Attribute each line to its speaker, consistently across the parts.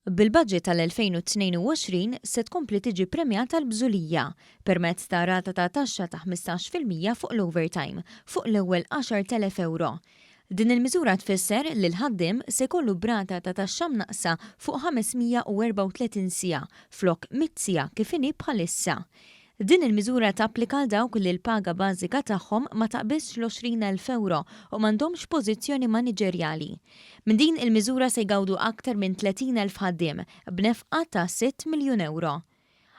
Speaker 1: Bil-budget tal-2022 se tkompli tiġi premjata l-bżulija permezz ta' rata ta' taxxa ta' 15% fuq l-overtime fuq l-ewwel 10,000 euro. Din il-miżura tfisser li l-ħaddim se jkollu brata ta' taxxa mnaqsa fuq 534 sija flok 100 sija kif inhi bħalissa. Din il-miżura tapplika l dawk li l-paga bażika tagħhom ma taqbisx l-20,000 euro u m'għandhomx pożizzjoni maniġerjali. Min din il-miżura se jgawdu aktar minn 30,000 ħaddiem b'nefqa ta' 6 miljun euro.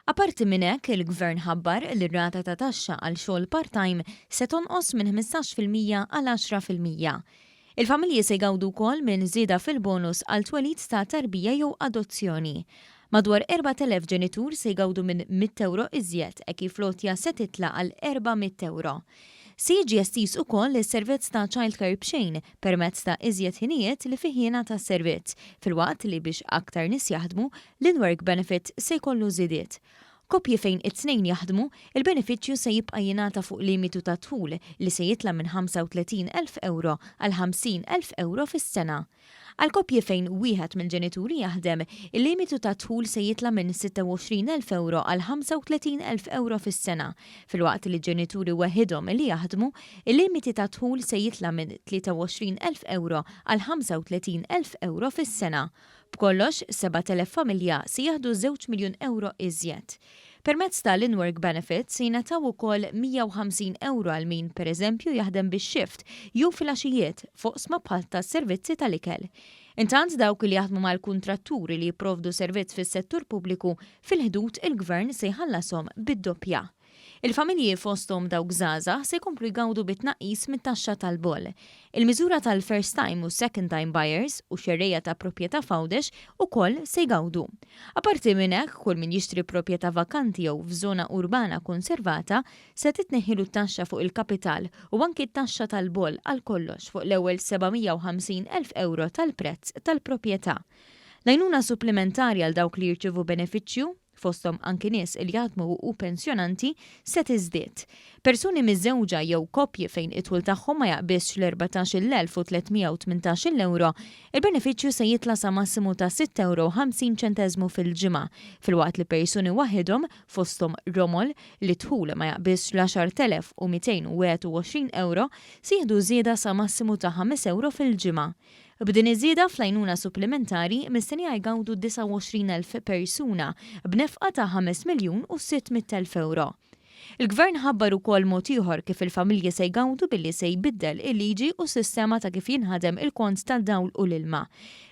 Speaker 1: Aparti minn hekk, il-Gvern ħabbar li r-rata ta' taxxa għal xogħol part-time se tonqos minn 15% għal 10%. Il-familji se jgawdu wkoll minn żieda fil-bonus għal twelid ta' tarbija jew adozzjoni. Madwar 4,000 ġenitur se jgawdu minn 100 euro iżjed kif lotja se titla' għal 400 euro. Se jiġi estis ukoll is-servizz ta' childcare b'xejn permezz ta' iżjed ħinijiet li fih jingħata tas-servizz, filwaqt li biex aktar nies jaħdmu l-in-work benefit se jkollu żiediet. Koppji fejn it-tnejn jaħdmu, il-benefiċċju se jibqa' jingħata fuq limitu ta' dħul li se jitla' minn 35,000 euro għal 50,000 euro fis-sena. Għal koppji fejn wieħed mill-ġenituri jaħdem, il-limitu ta' dħul se jitla' minn 26,000 euro għal 35,000 euro fis-sena. Filwaqt li ġenituri waħedhom li jaħdmu, il-limiti ta' dħul se jitla' minn 23,000 euro għal 35,000 euro fis-sena. B'kollox, 7,000 familja se jaħdu 2 miljun euro iżjed. Permezz tal-in-work benefit se jingħataw ukoll 150 euro għal min pereżempju jaħdem bix-shift jew fil-għaxijiet fuq sma bħal tas-servizzi tal-ikel. Intant dawk li jaħdmu mal-kuntratturi li jipprovdu servizz fis-settur pubbliku fil-ħdud il-Gvern se jħallasom bid-doppja. Il-familji fosthom dawk żgħażagħ se jkomplu jgawdu bit-tnaqqis mit-taxxa tal-bol. Il-miżura tal-first time u second time buyers u xerrejja ta' proprjetà fawdex ukoll se jgawdu. Aparti minn hekk, kull min jixtri proprjetà vakanti jew f'żona urbana konservata se titneħħilu t-taxxa fuq il-kapital u anki t-taxxa tal-bol għal kollox fuq l-ewwel 750,000 euro tal-prezz tal-proprjetà. L-għajnuna supplementari għal dawk li jirċevu benefiċċju fosthom anki nies li jaħdmu u pensjonanti se tiżdied. Persuni miż-żewġa jew koppji fejn it-tħul tagħhom ma jaqbisx l-14,318 euro, il-benefiċċju se jitla' sa massimu ta' 6,50 euro fil-ġimgħa, filwaqt li persuni waħedhom fosthom romol li tħul ma jaqbisx l-10,221 euro se jieħdu żieda sa massimu ta' 5 euro fil-ġimgħa. B'din iż-żieda fl-għajnuna supplementari mistennija jgawdu 29,000 persuna b'nefqa ta' 5 miljun u 600,000 euro. Il-Gvern ħabbar ukoll mod ieħor kif il-familji se jgawdu billi se jbiddel il-liġi u s-sistema ta' kif jinħadem il-kont tad-dawl u l-ilma.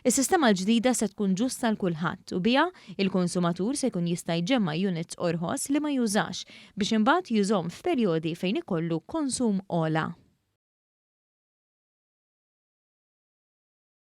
Speaker 1: Is-sistema l-ġdida se tkun ġusta l kulħadd u biha il-konsumatur se jkun jista' jġemma units orħos li ma jużax biex imbagħad jużhom f'perjodi fejn ikollu konsum ogħla.